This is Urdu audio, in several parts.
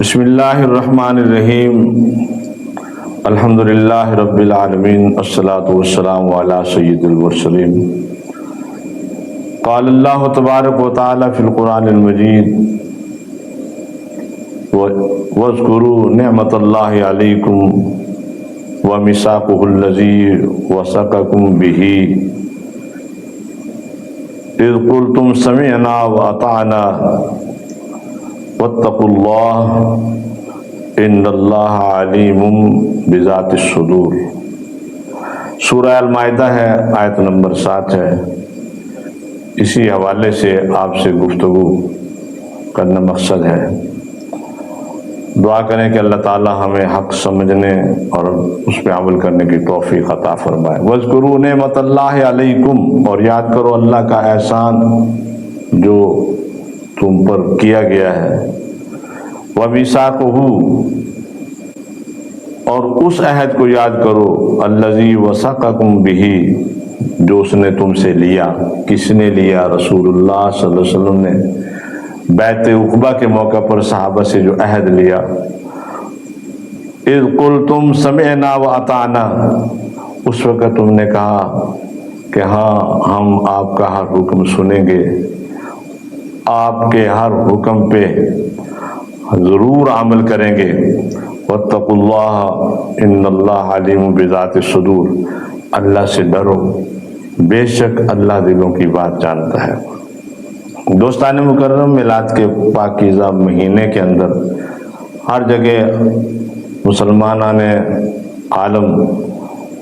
بسم اللہ الرحمن الرحیم الحمدللہ رب العالمین والصلاة والسلام علی سید المرسلین قال اللہ تبارک و تعالی فی القرآن المجید واذکروا نعمت اللہ علیکم ومیثاقہ الذی وثقکم بہ اذ قلتم سمعنا واطعنا واتقوا اللہ ان اللہ علیم بذات الصدور۔ سورہ المائدہ ہے، آیت نمبر 7 ہے۔ اسی حوالے سے آپ سے گفتگو کرنا مقصد ہے۔ دعا کریں کہ اللہ تعالی ہمیں حق سمجھنے اور اس پہ عمل کرنے کی توفیق عطا فرمائے۔ وَاذْكُرُوا نِعْمَتَ اللَّهِ عَلَيْكُمْ، اور یاد کرو اللہ کا احسان جو تم پر کیا گیا ہے۔ وَمِيثَاقُهُ، اور اس عہد کو یاد کرو الَّذِي وَثَقَكُمْ بِهِ، جو اس نے تم سے لیا۔ کس نے لیا؟ رسول اللہ صلی اللہ علیہ وسلم نے بیعت عقبہ کے موقع پر صحابہ سے جو عہد لیا۔ اِذْ قُلْتُمْ سَمِعْنَا وَأَطَعْنَا، اس وقت تم نے کہا کہ ہاں ہم آپ کا ہر حکم سنیں گے، آپ کے ہر حکم پہ ضرور عمل کریں گے۔ واتقوا اللہ ان اللہ علیم بذات الصدور، اللہ سے ڈرو، بے شک اللہ دلوں کی بات جانتا ہے۔ دوستان مکرم، میلاد کے پاکیزہ مہینے کے اندر ہر جگہ مسلمانان عالم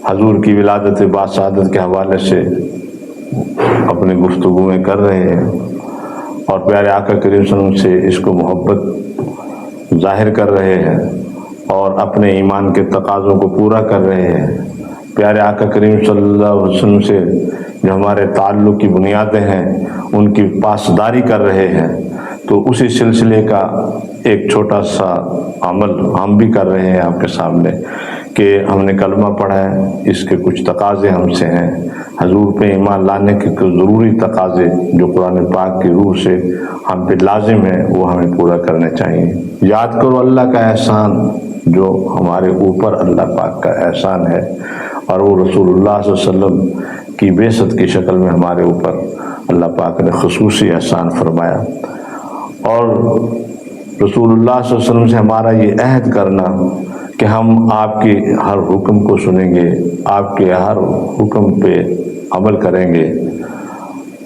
حضور کی ولادت باسعادت کے حوالے سے اپنی گفتگویں کر رہے ہیں اور پیارے آقا کریم صلی اللہ علیہ وسلم سے اس کو محبت ظاہر کر رہے ہیں اور اپنے ایمان کے تقاضوں کو پورا کر رہے ہیں۔ پیارے آقا کریم صلی اللہ علیہ وسلم سے جو ہمارے تعلق کی بنیادیں ہیں ان کی پاسداری کر رہے ہیں، تو اسی سلسلے کا ایک چھوٹا سا عمل ہم بھی کر رہے ہیں آپ کے سامنے کہ ہم نے کلمہ پڑھا ہے، اس کے کچھ تقاضے ہم سے ہیں، حضور پہ ایمان لانے کے کچھ ضروری تقاضے جو قرآن پاک کی روح سے ہم پہ لازم ہیں وہ ہمیں پورا کرنے چاہیے۔ یاد کرو اللہ کا احسان جو ہمارے اوپر اللہ پاک کا احسان ہے، اور وہ رسول اللہ صلی اللہ علیہ وسلم کی بعثت کی شکل میں ہمارے اوپر اللہ پاک نے خصوصی احسان فرمایا۔ اور رسول اللہ صلی اللہ علیہ وسلم سے ہمارا یہ عہد کرنا کہ ہم آپ کے ہر حکم کو سنیں گے، آپ کے ہر حکم پہ عمل کریں گے،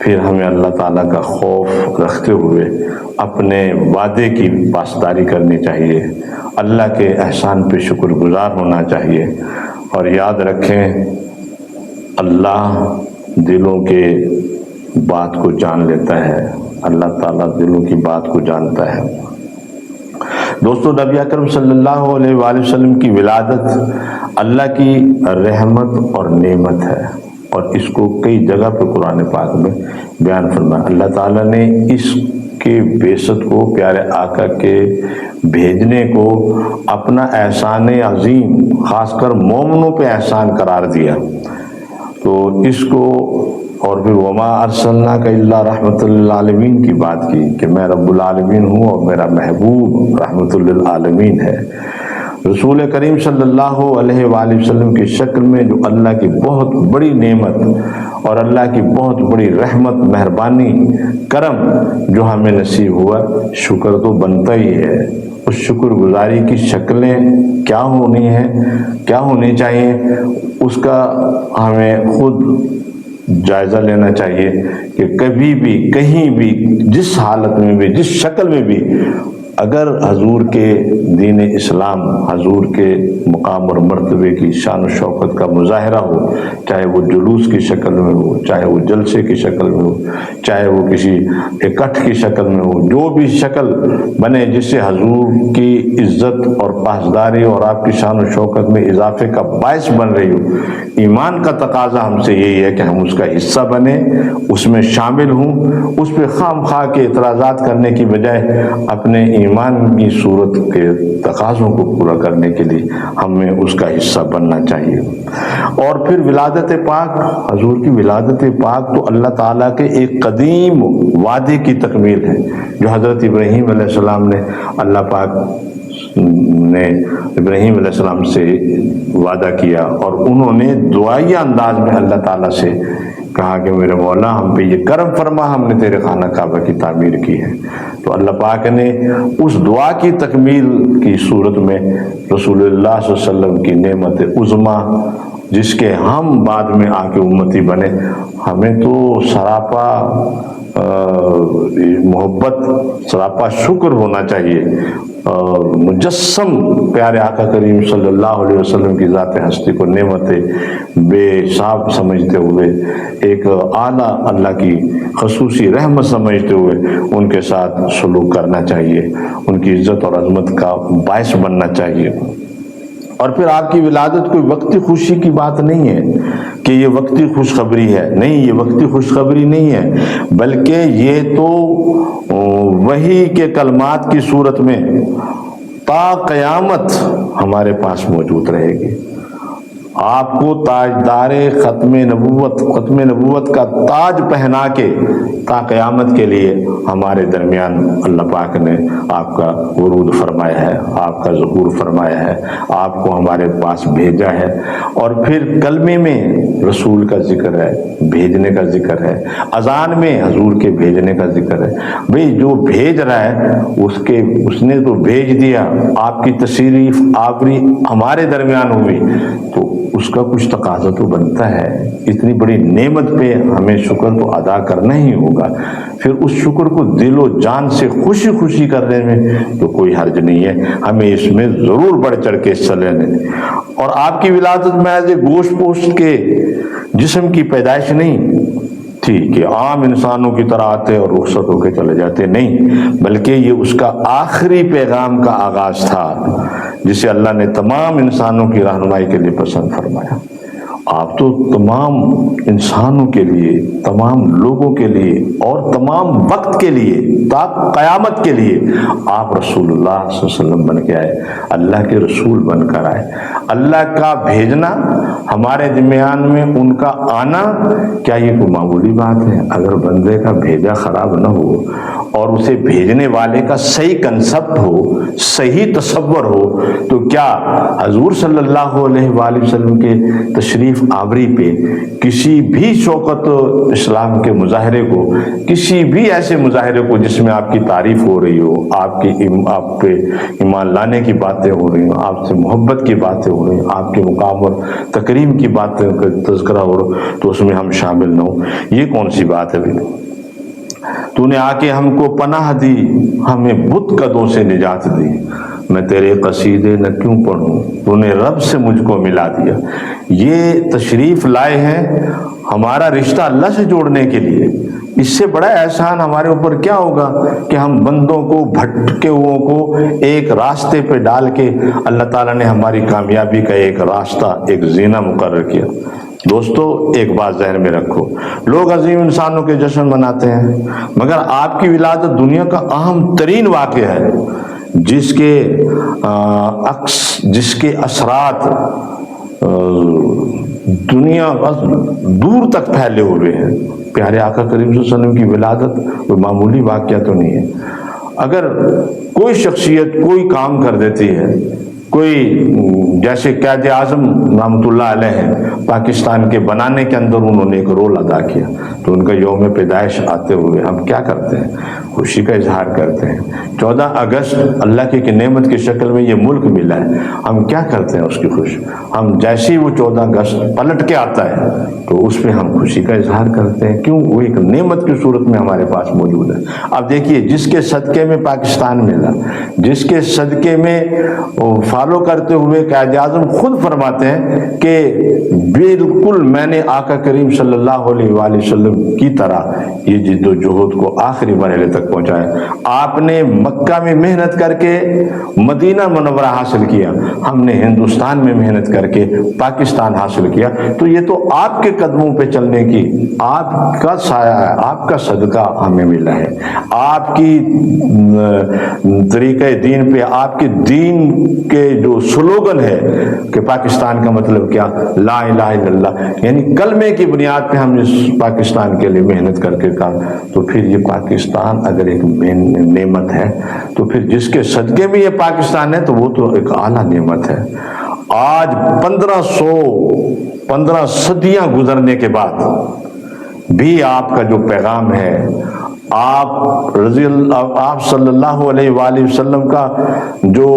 پھر ہمیں اللہ تعالیٰ کا خوف رکھتے ہوئے اپنے وعدے کی پاسداری کرنی چاہیے، اللہ کے احسان پہ شکر گزار ہونا چاہیے۔ اور یاد رکھیں اللہ دلوں کے بات کو جان لیتا ہے، اللہ تعالیٰ دلوں کی بات کو جانتا ہے۔ دوستو، نبی اکرم صلی اللہ علیہ وآلہ وسلم کی ولادت اللہ کی رحمت اور نعمت ہے، اور اس کو کئی جگہ پہ قرآن پاک میں بیان فرمایا۔ اللہ تعالیٰ نے اس کے بعثت کو، پیارے آقا کے بھیجنے کو اپنا احسان عظیم، خاص کر مومنوں پہ احسان قرار دیا۔ تو اس کو اور پھر وما ارسلناک الا رحمۃ للعالمین کی بات کی کہ میں رب العالمین ہوں اور میرا محبوب رحمۃ للعالمین ہے۔ رسول کریم صلی اللہ علیہ وآلہ وسلم کی شکل میں جو اللہ کی بہت بڑی نعمت اور اللہ کی بہت بڑی رحمت، مہربانی، کرم جو ہمیں نصیب ہوا، شکر تو بنتا ہی ہے۔ اس شکر گزاری کی شکلیں کیا ہونی ہیں، کیا ہونی چاہیے، اس کا ہمیں خود جائزہ لینا چاہیے کہ کبھی بھی، کہیں بھی، جس حالت میں بھی، جس شکل میں بھی اگر حضور کے دین اسلام، حضور کے مقام اور مرتبے کی شان و شوکت کا مظاہرہ ہو، چاہے وہ جلوس کی شکل میں ہو، چاہے وہ جلسے کی شکل میں ہو، چاہے وہ کسی اکٹھ کی شکل میں ہو، جو بھی شکل بنے جس سے حضور کی عزت اور پاسداری اور آپ کی شان و شوکت میں اضافے کا باعث بن رہی ہو، ایمان کا تقاضا ہم سے یہی ہے کہ ہم اس کا حصہ بنیں، اس میں شامل ہوں، اس پہ خام خواہ کے اعتراضات کرنے کی بجائے اپنے ایمان کی صورت کے تقاضوں کو پورا کرنے کے لیے ہمیں اس کا حصہ بننا چاہیے۔ اور پھر ولادت پاک، حضور کی ولادت پاک تو اللہ تعالیٰ کے ایک قدیم وعدے کی تکمیل ہے جو حضرت ابراہیم علیہ السلام نے اللہ پاک نے ابراہیم علیہ السلام سے وعدہ کیا اور انہوں نے دعائیہ انداز میں اللہ تعالیٰ سے کہا کہ میرے مولا ہم پہ یہ کرم فرما، ہم نے تیرے خانہ کعبہ کی تعمیر کی ہے۔ تو اللہ پاک نے اس دعا کی تکمیل کی صورت میں رسول اللہ صلی اللہ علیہ وسلم کی نعمت عظمیٰ، جس کے ہم بعد میں آ کے امتی بنے، ہمیں تو سراپا محبت، سراپا شکر ہونا چاہیے، مجسم پیارے آقا کریم صلی اللہ علیہ وسلم کی ذات ہستی کو نعمت بے حساب سمجھتے ہوئے، ایک اعلیٰ اللہ کی خصوصی رحمت سمجھتے ہوئے ان کے ساتھ سلوک کرنا چاہیے، ان کی عزت اور عظمت کا باعث بننا چاہیے۔ اور پھر آپ کی ولادت کوئی وقتی خوشی کی بات نہیں ہے کہ یہ وقتی خوشخبری ہے، نہیں، یہ وقتی خوشخبری نہیں ہے، بلکہ یہ تو وحی کے کلمات کی صورت میں تا قیامت ہمارے پاس موجود رہے گی۔ آپ کو تاجدار ختم نبوت کا تاج پہنا کے تا قیامت کے لیے ہمارے درمیان اللہ پاک نے آپ کا ورود فرمایا ہے، آپ کا ظہور فرمایا ہے، آپ کو ہمارے پاس بھیجا ہے۔ اور پھر کلمے میں رسول کا ذکر ہے، بھیجنے کا ذکر ہے، اذان میں حضور کے بھیجنے کا ذکر ہے۔ بھئی جو بھیج رہا ہے اس نے تو بھیج دیا، آپ کی تشریف آوری ہمارے درمیان ہوئی تو اس کا کچھ تقاضا تو بنتا ہے، اتنی بڑی نعمت پہ ہمیں شکر تو ادا کرنا ہی ہوگا۔ پھر اس شکر کو دل و جان سے خوشی خوشی کرنے میں تو کوئی حرج نہیں ہے، ہمیں اس میں ضرور بڑھ چڑھ کے حصہ لینے۔ اور آپ کی ولادت محض گوشت پوشت کے جسم کی پیدائش نہیں تھی کہ عام انسانوں کی طرح آتے اور رخصت ہو کے چلے جاتے، نہیں، بلکہ یہ اس کا آخری پیغام کا آغاز تھا جسے اللہ نے تمام انسانوں کی رہنمائی کے لیے پسند فرمایا۔ آپ تو تمام انسانوں کے لیے، تمام لوگوں کے لیے اور تمام وقت کے لیے، تا قیامت کے لیے آپ رسول اللہ صلی اللہ علیہ وسلم بن کے آئے، اللہ کے رسول بن کر آئے۔ اللہ کا بھیجنا، ہمارے درمیان میں ان کا آنا، کیا یہ کوئی معمولی بات ہے؟ اگر بندے کا بھیجا خراب نہ ہو اور اسے بھیجنے والے کا صحیح کنسپٹ ہو، صحیح تصور ہو، تو کیا حضور صلی اللہ علیہ وآلہ وسلم کے تشریف آوری پہ کسی بھی شوکت اسلام کے مظاہرے کو، کسی بھی ایسے مظاہرے کو جس میں آپ کی تعریف ہو رہی ہو، آپ پہ ایمان لانے کی باتیں ہو رہی ہوں، آپ سے محبت کی باتیں ہو رہی ہیں، آپ کے مقام اور تکریم کی باتیں کا تذکرہ ہو رہا، تو اس میں ہم شامل نہ ہوں، یہ کون سی بات ہے؟ تو نے آ کے ہم کو پناہ دی، ہمیں بت قدوں سے نجات دی، میں تیرے قصیدے نہ کیوں پڑھوں، تو نے رب سے مجھ کو ملا دیا۔ یہ تشریف لائے ہیں ہمارا رشتہ اللہ سے جوڑنے کے لیے۔ اس سے بڑا احسان ہمارے اوپر کیا ہوگا کہ ہم بندوں کو، بھٹکے ہوئوں کو ایک راستے پہ ڈال کے اللہ تعالیٰ نے ہماری کامیابی کا ایک راستہ، ایک زینہ مقرر کیا۔ دوستو، ایک بات ذہن میں رکھو، لوگ عظیم انسانوں کے جشن مناتے ہیں، مگر آپ کی ولادت دنیا کا اہم ترین واقعہ ہے جس کے اثرات دنیا دور تک پھیلے ہوئے ہیں۔ پیارے آقا کریم صلی اللہ علیہ وسلم کی ولادت کوئی معمولی واقعہ تو نہیں ہے۔ اگر کوئی شخصیت کوئی کام کر دیتی ہے، کوئی جیسے قائد اعظم رحمۃ اللہ علیہ ہیں، پاکستان کے بنانے کے اندر انہوں نے ایک رول ادا کیا، تو ان کا یوم پیدائش آتے ہوئے ہم کیا کرتے ہیں؟ خوشی کا اظہار کرتے ہیں۔ 14 اگست اللہ کی نعمت کی شکل میں یہ ملک ملا ہے، ہم کیا کرتے ہیں اس کی خوشی؟ ہم جیسے ہی وہ 14 اگست پلٹ کے آتا ہے تو اس پہ ہم خوشی کا اظہار کرتے ہیں، کیوں؟ وہ ایک نعمت کی صورت میں ہمارے پاس موجود ہے۔ اب دیکھیے، جس کے صدقے میں پاکستان ملا، جس کے صدقے میں فالو کرتے ہوئے قائد اعظم خود فرماتے ہیں کہ بالکل میں نے آقا کریم صلی اللہ علیہ وآلہ وسلم کی طرح یہ جد و جہد کو آخری مرحلے تک پہنچایا۔ آپ نے مکہ میں محنت کر کے مدینہ منورہ حاصل کیا، ہم نے ہندوستان میں محنت کر کے پاکستان حاصل کیا، تو یہ تو آپ کے قدموں پہ چلنے کی، آپ کا سایہ ہے، آپ کا صدقہ ہمیں ملا ہے، آپ کی طریقہ دین پہ، آپ کے دین کے یہ جو سلوگن ہے کہ پاکستان کا مطلب کیا، لا الہ الا اللہ، یعنی کلمے کی بنیاد پہ ہم اس پاکستان کے لیے محنت کر کے کام، تو پھر یہ پاکستان اگر ایک نعمت ہے تو پھر جس کے صدقے میں یہ پاکستان ہے تو وہ تو ایک اعلیٰ نعمت ہے۔ آج 1500 صدیاں گزرنے کے بعد بھی آپ کا جو پیغام ہے، آپ صلی اللہ علیہ وآلہ وسلم کا جو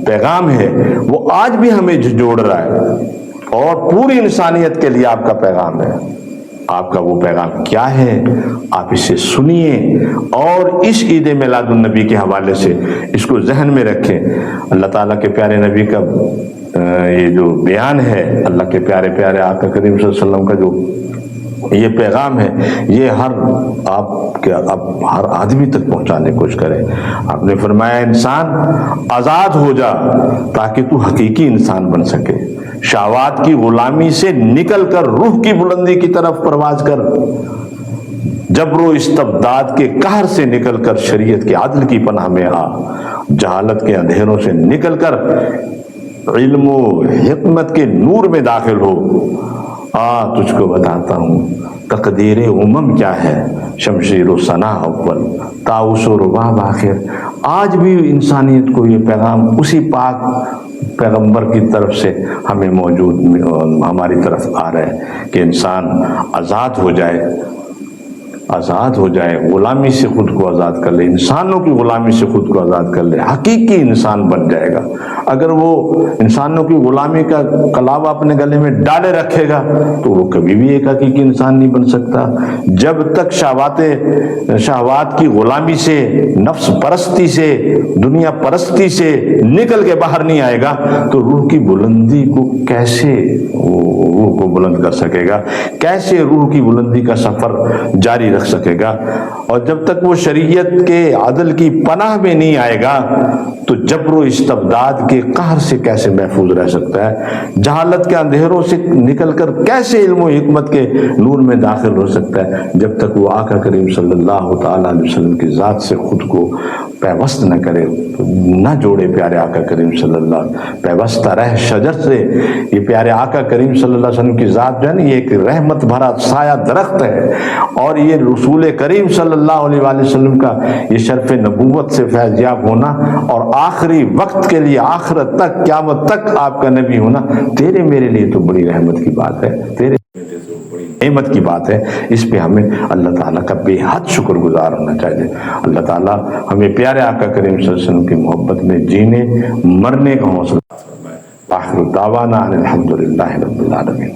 پیغام ہے وہ آج بھی ہمیں جوڑ رہا ہے، اور پوری انسانیت کے لیے آپ کا پیغام ہے۔ آپ کا وہ پیغام کیا ہے، آپ اسے سنیے اور اس عید میلاد النبی کے حوالے سے اس کو ذہن میں رکھیں۔ اللہ تعالیٰ کے پیارے نبی کا یہ جو بیان ہے، اللہ کے پیارے پیارے آقا کریم صلی اللہ علیہ وسلم کا جو یہ پیغام ہے، یہ ہر آدمی تک پہنچانے کی کوشش کرے۔ آپ نے فرمایا انسان آزاد ہو جا تاکہ تو حقیقی انسان بن سکے، شہوات کی غلامی سے نکل کر روح کی بلندی کی طرف پرواز کر، جبر و استبداد کے قہر سے نکل کر شریعت کے عدل کی پناہ میں آ، جہالت کے اندھیروں سے نکل کر علم و حکمت کے نور میں داخل ہو۔ تجھ کو بتاتا ہوں تقدیر امم کیا ہے، شمشیر و ثنا اول، طاؤس و رباب آخر۔ آج بھی انسانیت کو یہ پیغام اسی پاک پیغمبر کی طرف سے ہمیں ہماری طرف آ رہا ہے کہ انسان آزاد ہو جائے، غلامی سے خود کو آزاد کر لے، انسانوں کی غلامی سے خود کو آزاد کر لے، حقیقی انسان بن جائے گا۔ اگر وہ انسانوں کی غلامی کا کلاوہ اپنے گلے میں ڈالے رکھے گا تو وہ کبھی بھی ایک حقیقی انسان نہیں بن سکتا۔ جب تک شہوات کی غلامی سے، نفس پرستی سے، دنیا پرستی سے نکل کے باہر نہیں آئے گا تو روح کی بلندی کو کیسے روح کو بلند کر سکے گا، کیسے روح کی بلندی کا سفر جاری رکھ سکے گا؟ اور جب تک وہ شریعت کے عدل کی پناہ میں نہیں آئے گا تو جبر و استبداد کے قہر سے کیسے محفوظ رہ سکتا ہے، جہالت کے اندھیروں سے نکل کر کیسے علم و حکمت کے نور میں داخل ہو سکتا ہے، جب تک وہ آقا کریم صلی اللہ تعالیٰ علیہ وسلم کی ذات سے خود کو پیوست نہ کرے، نہ جوڑے پیارے آقا کریم صلی اللہ علیہ وسلم۔ پیوستہ رہ شجر سے، یہ پیارے آقا کریم صلی اللہ علیہ وسلم کی ذات جو ہے نا، یہ ایک رحمت بھرا سایہ درخت ہے، اور یہ رسول کریم صلی اللہ علیہ وآلہ وسلم کا یہ شرف نبوت سے فیض یاب ہونا اور آخری وقت کے لیے آخرت تک، قیامت تک آپ کا نبی ہونا، تیرے میرے لیے تو بڑی رحمت کی بات ہے، تیرے نعمت کی بات ہے۔ اس پہ ہمیں اللہ تعالیٰ کا بے حد شکر گزار ہونا چاہیے۔ اللہ تعالیٰ ہمیں پیارے آقا کریم صلی اللہ علیہ وسلم کی محبت میں جینے مرنے کا حوصلہ۔ آخر دعوانا ان الحمد للہ رب العالمین۔